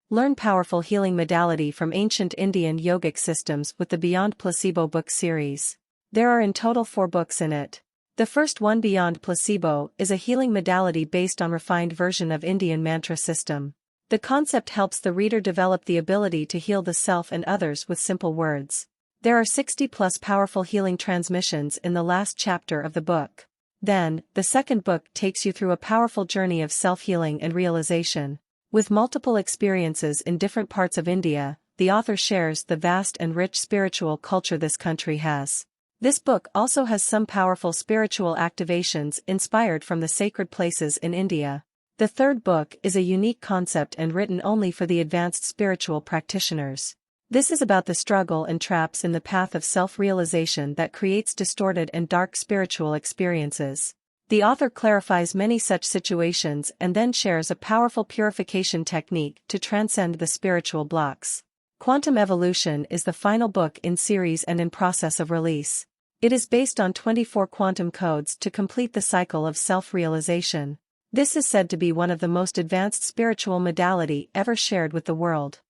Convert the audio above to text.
Learn powerful healing modality from ancient Indian yogic systems with the Beyond Placebo book series. There are in total 4 books in it. The first one, Beyond Placebo, is a healing modality based on refined version of Indian mantra system. The concept helps the reader develop the ability to heal the self and others with simple words. There are 60+ powerful healing transmissions in the last chapter of the book. Then, the second book takes you through a powerful journey of self-healing and realization. With multiple experiences in different parts of India, the author shares the vast and rich spiritual culture this country has. This book also has some powerful spiritual activations inspired from the sacred places in India. The third book is a unique concept and written only for the advanced spiritual practitioners. This is about the struggle and traps in the path of self-realization that creates distorted and dark spiritual experiences. The author clarifies many such situations and then shares a powerful purification technique to transcend the spiritual blocks. Quantum Evolution is the final book in series and in process of release. It is based on 24 quantum codes to complete the cycle of self-realization. This is said to be one of the most advanced spiritual modality ever shared with the world.